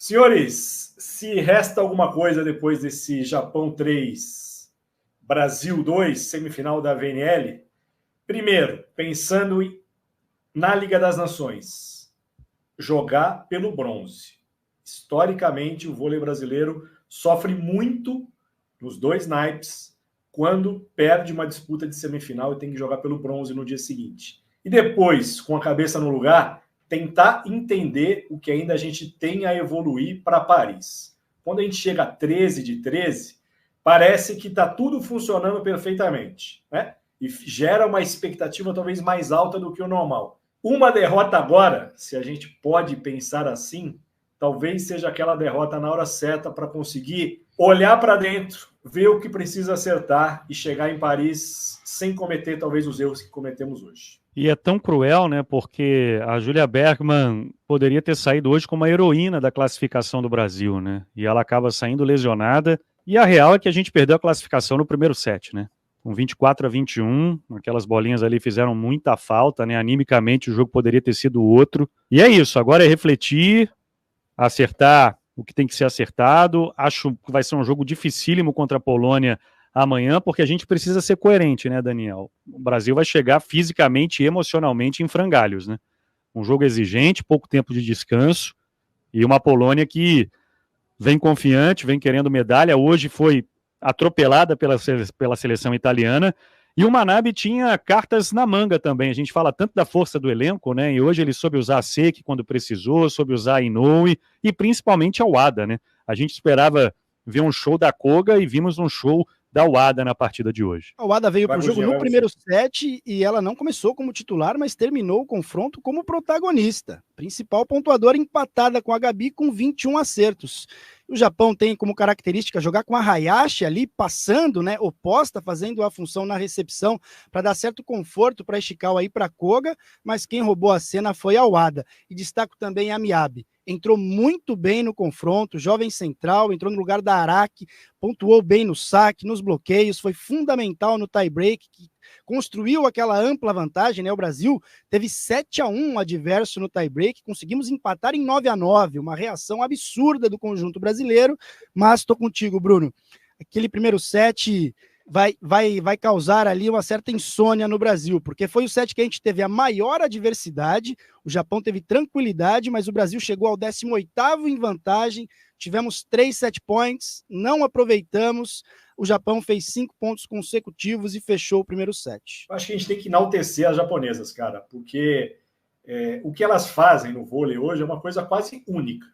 Senhores, se resta alguma coisa depois desse Japão 3, Brasil 2, semifinal da VNL, primeiro, pensando na Liga das Nações, jogar pelo bronze. Historicamente, o vôlei brasileiro sofre muito nos dois naipes quando perde uma disputa de semifinal e tem que jogar pelo bronze no dia seguinte. E depois, com a cabeça no lugar, tentar entender o que ainda a gente tem a evoluir para Paris. Quando a gente chega a 13 de 13, parece que está tudo funcionando perfeitamente, né? E gera uma expectativa talvez mais alta do que o normal. Uma derrota agora, se a gente pode pensar assim, talvez seja aquela derrota na hora certa para conseguir olhar para dentro, ver o que precisa acertar e chegar em Paris sem cometer talvez os erros que cometemos hoje. E é tão cruel, né? Porque a Julia Bergman poderia ter saído hoje como a heroína da classificação do Brasil, né? E ela acaba saindo lesionada. E a real é que a gente perdeu a classificação no primeiro set, né? Com 24-21, aquelas bolinhas ali fizeram muita falta, né? Animicamente o jogo poderia ter sido outro. E é isso, agora é refletir, acertar o que tem que ser acertado. Acho que vai ser um jogo dificílimo contra a Polônia amanhã, porque a gente precisa ser coerente, né, Daniel? O Brasil vai chegar fisicamente e emocionalmente em frangalhos, né? Um jogo exigente, pouco tempo de descanso, e uma Polônia que vem confiante, vem querendo medalha. Hoje foi atropelada pela seleção italiana, e o Manabe tinha cartas na manga também. A gente fala tanto da força do elenco, né? E hoje ele soube usar a Seki quando precisou, soube usar a Inoue e principalmente a Wada, né? A gente esperava ver um show da Koga e vimos um show da Wada na partida de hoje. A Wada veio para o jogo no primeiro set e ela não começou como titular, mas terminou o confronto como protagonista. Principal pontuadora empatada com a Gabi com 21 acertos. O Japão tem como característica jogar com a Hayashi ali, passando, né, oposta, fazendo a função na recepção para dar certo conforto para Ishikawa aí para Koga, mas quem roubou a cena foi a Wada. E destaco também a Miyabi. Entrou muito bem no confronto, jovem central, entrou no lugar da Araki, pontuou bem no saque, nos bloqueios, foi fundamental no tie-break, que construiu aquela ampla vantagem, né? O Brasil teve 7-1 adverso no tie-break, conseguimos empatar em 9-9, uma reação absurda do conjunto brasileiro, mas estou contigo, Bruno. Aquele primeiro set vai causar ali uma certa insônia no Brasil, porque foi o set que a gente teve a maior adversidade, o Japão teve tranquilidade, mas o Brasil chegou ao 18º em vantagem, tivemos 3 set points, não aproveitamos, o Japão fez 5 pontos consecutivos e fechou o primeiro set. Acho que a gente tem que enaltecer as japonesas, cara, porque o que elas fazem no vôlei hoje é uma coisa quase única.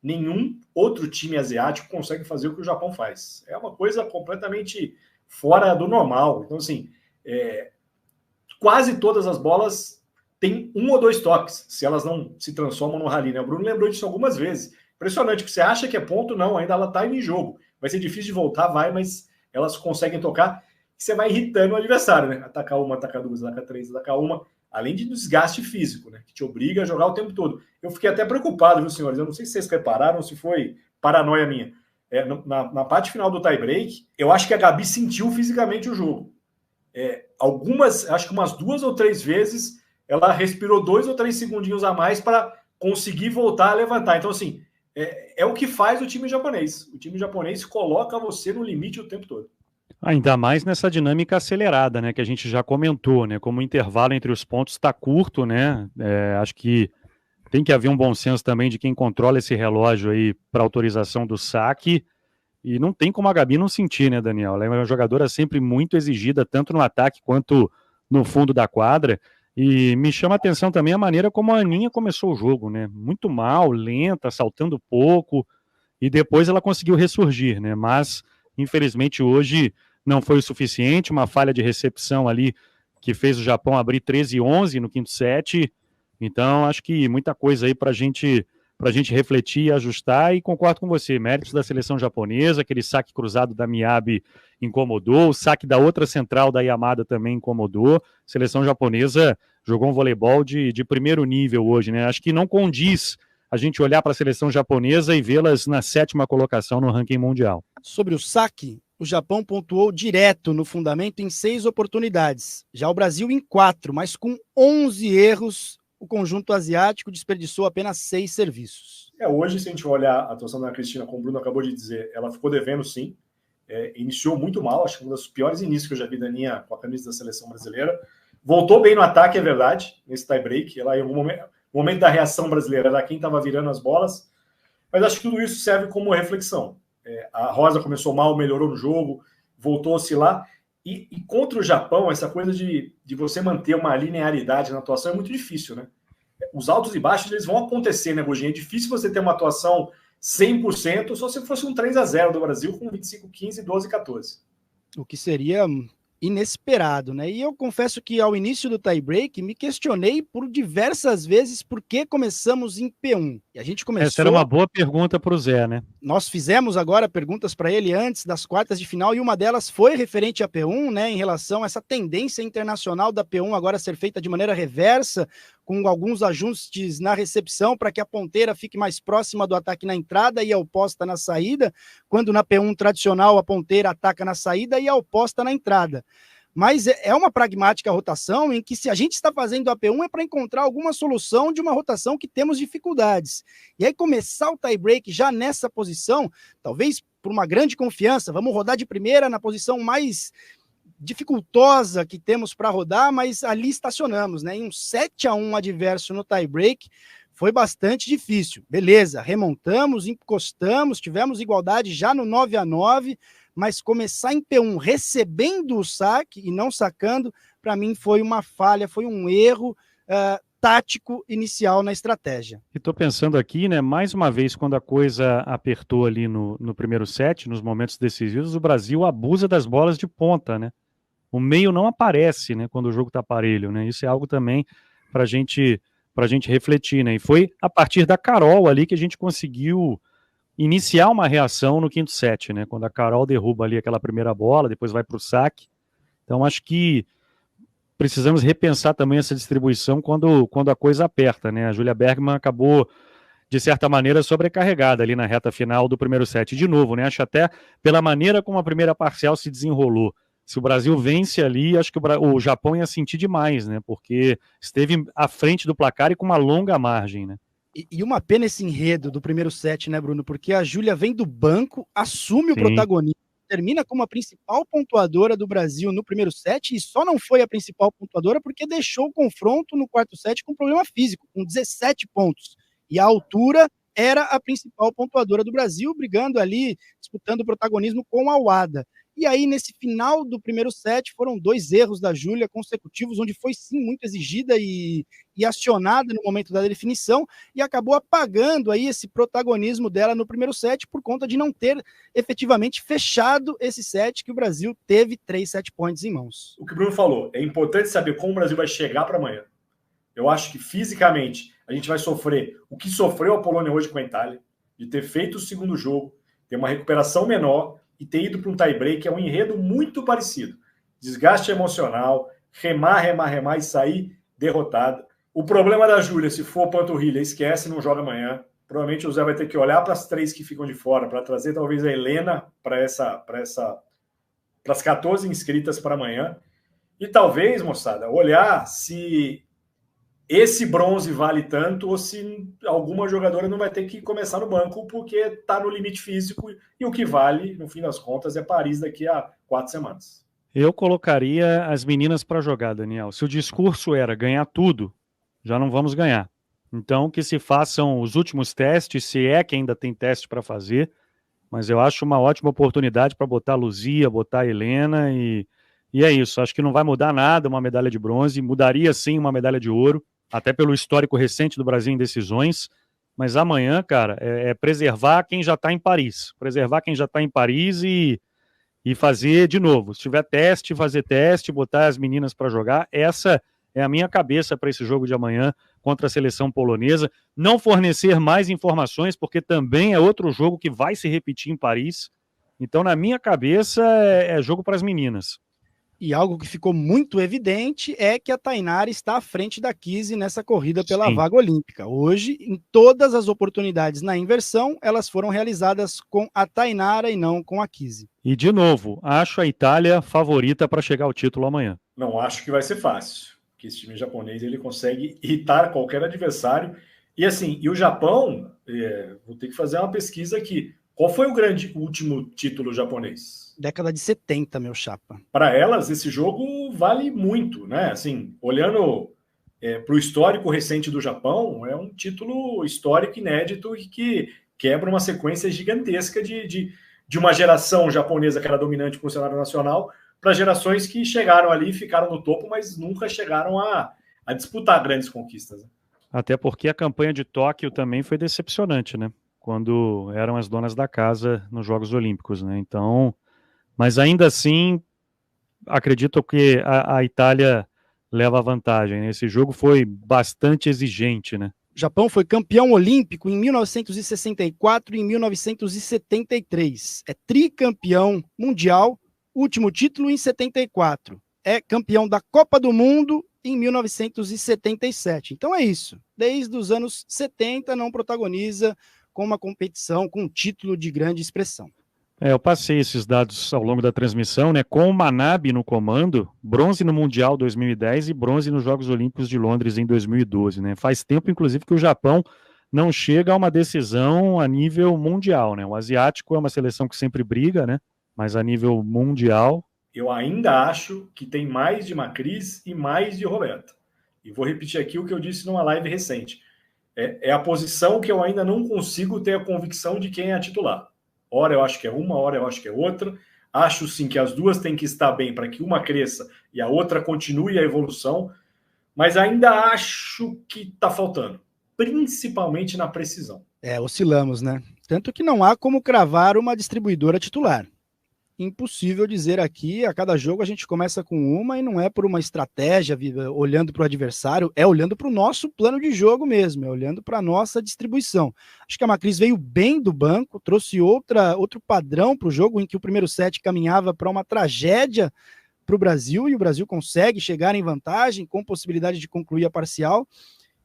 Nenhum outro time asiático consegue fazer o que o Japão faz. É uma coisa completamente fora do normal. Então, assim, quase todas as bolas têm 1 ou 2 toques, se elas não se transformam no rally, né? O Bruno lembrou disso algumas vezes. Impressionante, que você acha que é ponto, não, ainda ela está em jogo. Vai ser difícil de voltar, mas elas conseguem tocar, e você vai irritando o adversário, né? Atacar uma, atacar duas, atacar três, atacar uma, além de desgaste físico, né? Que te obriga a jogar o tempo todo. Eu fiquei até preocupado, viu, senhores? Eu não sei se vocês repararam, se foi paranoia minha. Na parte final do tie-break, eu acho que a Gabi sentiu fisicamente o jogo. Acho que umas 2 ou 3 vezes ela respirou 2 ou 3 segundinhos a mais para conseguir voltar a levantar. Então, assim, é o que faz o time japonês. O time japonês coloca você no limite o tempo todo. Ainda mais nessa dinâmica acelerada, né, que a gente já comentou, né, como o intervalo entre os pontos está curto, né, acho que tem que haver um bom senso também de quem controla esse relógio aí para autorização do saque, e não tem como a Gabi não sentir, né, Daniel? Ela é uma jogadora sempre muito exigida, tanto no ataque quanto no fundo da quadra, e me chama a atenção também a maneira como a Aninha começou o jogo, né, muito mal, lenta, saltando pouco, e depois ela conseguiu ressurgir, né, mas infelizmente hoje não foi o suficiente, uma falha de recepção ali que fez o Japão abrir 13-11 no quinto set. Então, acho que muita coisa aí para a gente refletir e ajustar, e concordo com você, méritos da seleção japonesa, aquele saque cruzado da Miyabi incomodou, o saque da outra central da Yamada também incomodou, seleção japonesa jogou um voleibol de primeiro nível hoje, né? Acho que não condiz a gente olhar para a seleção japonesa e vê-las na 7ª colocação no ranking mundial. Sobre o saque, o Japão pontuou direto no fundamento em 6 oportunidades, já o Brasil em 4, mas com 11 erros. o conjunto asiático desperdiçou apenas 6 serviços. Hoje, se a gente olhar a atuação da Cristina, como o Bruno acabou de dizer, ela ficou devendo sim, iniciou muito mal, acho que um dos piores inícios que eu já vi da Aninha com a camisa da seleção brasileira. Voltou bem no ataque, é verdade, nesse tie-break. Ela, em algum momento da reação brasileira, era quem estava virando as bolas. Mas acho que tudo isso serve como reflexão. A Rosa começou mal, melhorou no jogo, voltou a oscilar. E contra o Japão, essa coisa de você manter uma linearidade na atuação é muito difícil, né? Os altos e baixos eles vão acontecer, né, Gojinha? É difícil você ter uma atuação 100% só se fosse um 3-0 do Brasil com 25-15, 12-14. O que seria inesperado, né? E eu confesso que ao início do tie-break me questionei por diversas vezes por que começamos em P1. E a gente começou... Essa era uma boa pergunta para o Zé, né? Nós fizemos agora perguntas para ele antes das quartas de final e uma delas foi referente à P1, né? Em relação a essa tendência internacional da P1 agora ser feita de maneira reversa, com alguns ajustes na recepção para que a ponteira fique mais próxima do ataque na entrada e a oposta na saída, quando na P1 tradicional a ponteira ataca na saída e a oposta na entrada. Mas é uma pragmática rotação em que se a gente está fazendo a P1 é para encontrar alguma solução de uma rotação que temos dificuldades. E aí começar o tie-break já nessa posição, talvez por uma grande confiança, vamos rodar de primeira na posição mais dificultosa que temos para rodar, mas ali estacionamos, né? Em um 7-1 adverso no tie-break, foi bastante difícil. Beleza, remontamos, encostamos, tivemos igualdade já no 9-9, mas começar em P1 recebendo o saque e não sacando, para mim foi uma falha, foi um erro tático inicial na estratégia. E estou pensando aqui, né, mais uma vez, quando a coisa apertou ali no primeiro set, nos momentos decisivos, o Brasil abusa das bolas de ponta, né? O meio não aparece, né, quando o jogo está parelho, né? Isso é algo também para a gente refletir, né? E foi a partir da Carol ali que a gente conseguiu iniciar uma reação no quinto set, né? Quando a Carol derruba ali aquela primeira bola, depois vai para o saque. Então acho que precisamos repensar também essa distribuição quando a coisa aperta, né? A Julia Bergman acabou, de certa maneira, sobrecarregada ali na reta final do primeiro set. De novo, né? Acho até pela maneira como a primeira parcial se desenrolou. Se o Brasil vence ali, acho que o Japão ia sentir demais, né? Porque esteve à frente do placar e com uma longa margem, né? E uma pena esse enredo do primeiro set, né, Bruno? Porque a Júlia vem do banco, assume o Sim. protagonismo, termina como a principal pontuadora do Brasil no primeiro set e só não foi a principal pontuadora porque deixou o confronto no quarto set com problema físico, com 17 pontos. E a altura era a principal pontuadora do Brasil, brigando ali, disputando o protagonismo com a Wada. E aí, nesse final do primeiro set, foram 2 erros da Júlia consecutivos, onde foi sim muito exigida e acionada no momento da definição, e acabou apagando aí esse protagonismo dela no primeiro set por conta de não ter efetivamente fechado esse set, que o Brasil teve 3 set points em mãos. O que o Bruno falou, é importante saber como o Brasil vai chegar para amanhã. Eu acho que fisicamente a gente vai sofrer o que sofreu a Polônia hoje com a Itália, de ter feito o segundo jogo, ter uma recuperação menor e ter ido para um tie-break. É um enredo muito parecido. Desgaste emocional, remar e sair derrotado. O problema da Júlia, se for panturrilha, esquece, não joga amanhã. Provavelmente o Zé vai ter que olhar para as 3 que ficam de fora, para trazer talvez a Helena para as 14 inscritas para amanhã. E talvez, moçada, olhar se esse bronze vale tanto ou se alguma jogadora não vai ter que começar no banco porque está no limite físico e o que vale, no fim das contas, é Paris daqui a 4 semanas. Eu colocaria as meninas para jogar, Daniel. Se o discurso era ganhar tudo, já não vamos ganhar. Então que se façam os últimos testes, se é que ainda tem teste para fazer, mas eu acho uma ótima oportunidade para botar a Luzia, botar a Helena e é isso. Acho que não vai mudar nada uma medalha de bronze, mudaria sim uma medalha de ouro, até pelo histórico recente do Brasil em decisões, mas amanhã, cara, é preservar quem já está em Paris. Preservar quem já está em Paris e fazer de novo. Se tiver teste, fazer teste, botar as meninas para jogar. Essa é a minha cabeça para esse jogo de amanhã contra a seleção polonesa. Não fornecer mais informações, porque também é outro jogo que vai se repetir em Paris. Então, na minha cabeça, é jogo para as meninas. E algo que ficou muito evidente é que a Tainara está à frente da Kizzy nessa corrida pela Sim. vaga olímpica. Hoje, em todas as oportunidades na inversão, elas foram realizadas com a Tainara e não com a Kizzy. E, de novo, acho a Itália favorita para chegar ao título amanhã. Não acho que vai ser fácil. porque esse time japonês ele consegue irritar qualquer adversário. E assim, e o Japão, vou ter que fazer uma pesquisa aqui. Qual foi o último título japonês? Década de 70, meu chapa. Para elas, esse jogo vale muito, né? Assim, olhando para o histórico recente do Japão, é um título histórico inédito e que quebra uma sequência gigantesca de uma geração japonesa que era dominante para o cenário nacional para gerações que chegaram ali e ficaram no topo, mas nunca chegaram a disputar grandes conquistas. Né? Até porque a campanha de Tóquio também foi decepcionante, né? Quando eram as donas da casa nos Jogos Olímpicos, né? Então, mas ainda assim, acredito que a Itália leva a vantagem. Né? Esse jogo foi bastante exigente, né? O Japão foi campeão olímpico em 1964 e em 1973. É tricampeão mundial, último título em 74. É campeão da Copa do Mundo em 1977. Então é isso. Desde os anos 70 não protagoniza com uma competição, com um título de grande expressão. Eu passei esses dados ao longo da transmissão, né? Com o Manabe no comando, bronze no Mundial 2010 e bronze nos Jogos Olímpicos de Londres em 2012, né? Faz tempo, inclusive, que o Japão não chega a uma decisão a nível mundial, né? O asiático é uma seleção que sempre briga, né? Mas a nível mundial... Eu ainda acho que tem mais de Macris e mais de Roberto. E vou repetir aqui o que eu disse numa live recente. É a posição que eu ainda não consigo ter a convicção de quem é a titular. Hora eu acho que é uma, hora eu acho que é outra. Acho sim que as duas têm que estar bem para que uma cresça e a outra continue a evolução, mas ainda acho que está faltando, principalmente na precisão. Oscilamos, né? Tanto que não há como cravar uma distribuidora titular. Impossível dizer aqui, a cada jogo a gente começa com uma e não é por uma estratégia olhando para o adversário, é olhando para o nosso plano de jogo mesmo, é olhando para a nossa distribuição. Acho que a Macris veio bem do banco, trouxe outro padrão para o jogo, em que o primeiro set caminhava para uma tragédia para o Brasil, e o Brasil consegue chegar em vantagem com possibilidade de concluir a parcial.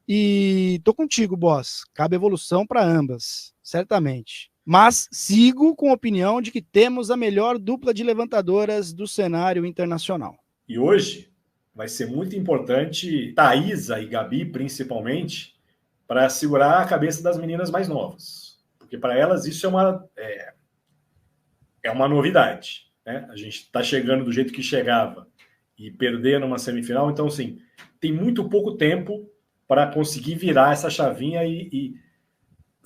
E tô contigo, boss, cabe evolução para ambas, certamente. Mas sigo com a opinião de que temos a melhor dupla de levantadoras do cenário internacional. E hoje vai ser muito importante Thaisa e Gabi, principalmente, para segurar a cabeça das meninas mais novas. Porque para elas isso é uma novidade. Né? A gente está chegando do jeito que chegava e perder numa semifinal. Então, sim, tem muito pouco tempo para conseguir virar essa chavinha e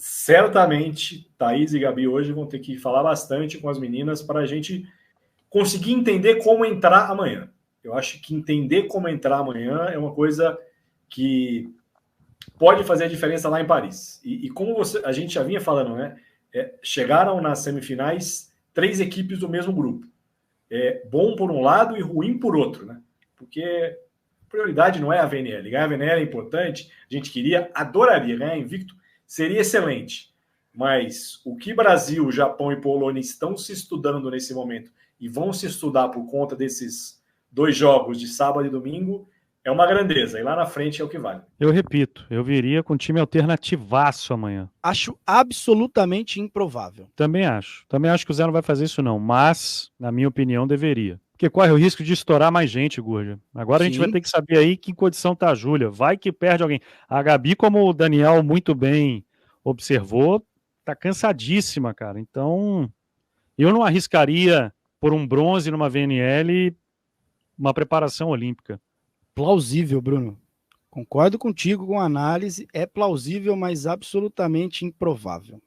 certamente Thaís e Gabi hoje vão ter que falar bastante com as meninas para a gente conseguir entender como entrar amanhã. Eu acho que entender como entrar amanhã é uma coisa que pode fazer a diferença lá em Paris. E como a gente já vinha falando, né? Chegaram nas semifinais 3 equipes do mesmo grupo. Bom por um lado e ruim por outro, né? Porque a prioridade não é a VNL. Ganhar a VNL é importante, a gente adoraria ganhar invicto, seria excelente, mas o que Brasil, Japão e Polônia estão se estudando nesse momento e vão se estudar por conta desses 2 jogos de sábado e domingo é uma grandeza, e lá na frente é o que vale. Eu repito, eu viria com time alternativaço amanhã. Acho absolutamente improvável. Também acho que o Zé não vai fazer isso não, mas, na minha opinião, deveria. Porque corre o risco de estourar mais gente, Gurja. Agora a gente vai ter que saber aí que condição tá a Júlia. Vai que perde alguém. A Gabi, como o Daniel muito bem observou, tá cansadíssima, cara. Então, eu não arriscaria por um bronze numa VNL uma preparação olímpica. Plausível, Bruno. Concordo contigo com a análise. É plausível, mas absolutamente improvável.